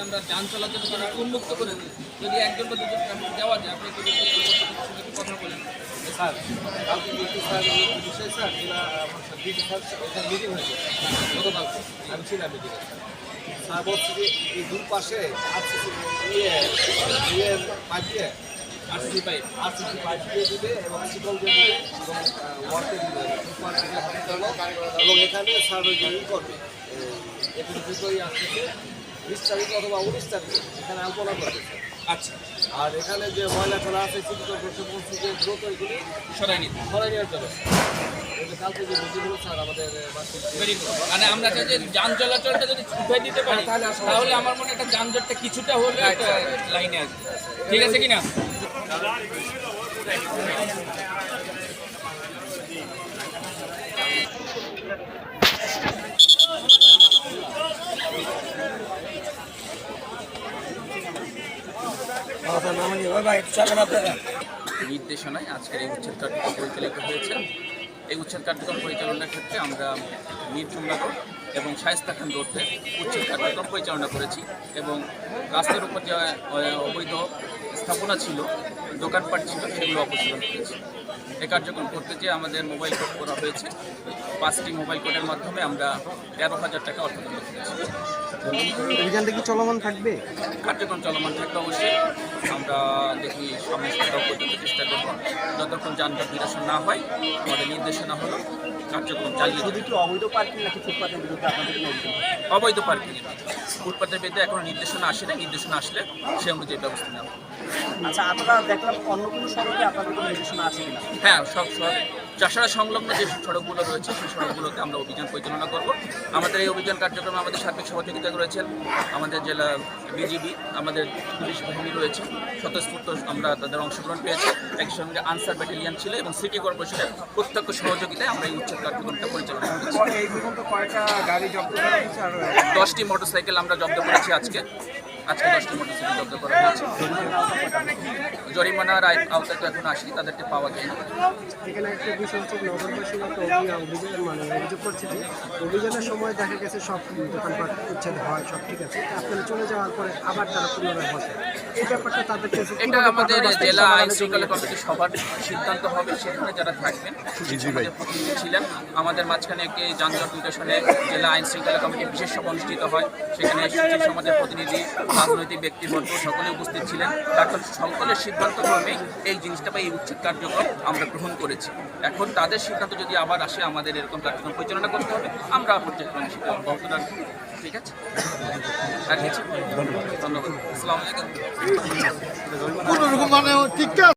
আমরা যান চলাচল করে উন্মুক্ত করে দিই, যদি একজন বা দুজন ট্রাফিক দেওয়া যায়, আপনি একটু কথা বলেন। স্যার কালকে কিন্তু স্যার এই বিষয় স্যার যেটা আমার স্যার ডিডি স্যার এটা মিটিং হয়েছে গতকালকে, আমি ছিলাম মিটিংয়ে। স্যার বলছে যে এই দুই পাশে আরসিসি পাইপ দিয়ে আরসিসি পাইপ দিয়ে দিবে এবং শিকল দিয়ে দিবে এবং ওয়ার্কে দিবে এবং এখানে স্যার ওই যে ই করবে একটু ভিতরেই আসতেছে 20 তারিখ অথবা 19 তারিখে এখানে আলোচনা করবে স্যার। আচ্ছা, আর এখানে যে ময়লা ফেলা আছে সিটি কর্পোরেশন বলছে যে দ্রুত এগুলি সরাই নিতে সরাই নেওয়ার জন্য এটা কালকে যে মিটিংগুলো স্যার আমাদের ভেরি গুড। মানে আমরা চাই যে যান চলাচলটা যদি উঠে দিতে পারি তাহলে আমার মনে হয় একটা যানজটটা কিছুটা হলে একটা লাইনে আসবে। ঠিক আছে কিনা? নির্দেশনায় আজকের এই উচ্ছেদ কার্যক্রম পরিচালিত হয়েছে। এই উচ্ছেদ কার্যক্রম পরিচালনার ক্ষেত্রে আমরা মিরচুমনা রোড এবং শায়েস্তা খান রোডে উচ্ছেদ কার্যক্রম পরিচালনা করেছি এবং রাস্তার উপর যে অবৈধ স্থাপনা ছিল, দোকানপাট ছিল, সেগুলো অপসারণ করেছি। এই কার্যক্রম করতে যেয়ে আমাদের মোবাইল কোড করা হয়েছে। 5টি মোবাইল কোডের মাধ্যমে আমরা 13,000 টাকা অর্থদণ্ড করেছি। অভিযানটা কি চলমান থাকবে? কার্যক্রম চলমান থাকবে অবশ্যই। আমরা দেখি সামনে সপ্তাহ পর্যন্ত চেষ্টা করব, যতক্ষণ যানজট নিরসন না হয়। আমাদের নির্দেশনা হলো কার্যক্রম চালিয়ে শুধু কি অবৈধ পার্কিং নাকি ফুটপাতের বিরুদ্ধে আপনাদের কোনো অভিযোগ? অবৈধ পার্কিং, ফুটপাতের বিরুদ্ধে এখনো নির্দেশনা আসেনি। নির্দেশনা আসলে সে অনুযায়ী ব্যবস্থা নেওয়া হবে। আচ্ছা, আপনারা দেখলাম অন্য কোনো সড়কে আপনাদের কোনো নির্দেশনা আছে কিনা? হ্যাঁ, সব চাষারা সংলগ্ন যে সড়কগুলো রয়েছে সেই সড়কগুলোতে আমরা অভিযান পরিচালনা করব। আমাদের এই অভিযান কার্যক্রমে আমাদের সার্বিক সহযোগিতা রয়েছেন আমাদের জেলা বিজিবি, আমাদের পুলিশ বাহিনী রয়েছে, স্বতঃস্ফূর্ত আমরা তাদের অংশগ্রহণ পেয়েছি। একই সঙ্গে আনসার ব্যাটালিয়ান ছিল এবং সিটি কর্পোরেশনের প্রত্যক্ষ সহযোগিতায় আমরা এই উচ্ছেদ কার্যক্রমটা পরিচালনা করেছি। এই পর্যন্ত কয়টা গাড়ি জব্দ করা হয়েছে? আর 10টি মোটরসাইকেল আমরা জব্দ করেছি আজকে 10টি মোটরসাইকেল জব্দ করা হয়েছে। জরিমানার আওতায় তো এখন আসেনি, তাদেরকে পাওয়া যায় না। এখানে একটা বিষয় হচ্ছে নগরবাসীরা তো অভিযান অভিযোগ করছে যে অভিযানের সময় দেখা গেছে সব দোকানপাট উচ্ছেদ হয়, সব ঠিক আছে, আপনারা চলে যাওয়ার পরে আবার তারা পুনরায় বসে। এই ব্যাপারটা তাদেরকে এটা আমাদের জেলা আইন শৃঙ্খলা কমিটি সবার সিদ্ধান্ত হবে। সেখানে যারা থাকবেন আমাদের প্রতিনিধি ছিলেন। আমাদের মাঝখানে একটি যানজট নিরসনে জেলা আইন শৃঙ্খলা কমিটির বিশেষ সভা অনুষ্ঠিত হয়। সেখানে সুশীল সমাজের প্রতিনিধি, রাজনৈতিক ব্যক্তিবর্গ সকলে উপস্থিত ছিলেন। তারপর সকলের সিদ্ধান্ত ক্রমে এই জিনিসটা বা এই উচ্ছেদ কার্যক্রম আমরা গ্রহণ করেছি। এখন তাদের সিদ্ধান্ত যদি আবার আসে আমাদের এরকম কার্যক্রম পরিচালনা করতে হবে, আমরা পর্যায়ক্রমে সেটা বক্তব্য রাখবো। ঠিক আছে, ধন্যবাদ। আসসালামু আলাইকুম। কোন রকম মানে ঠিকঠাক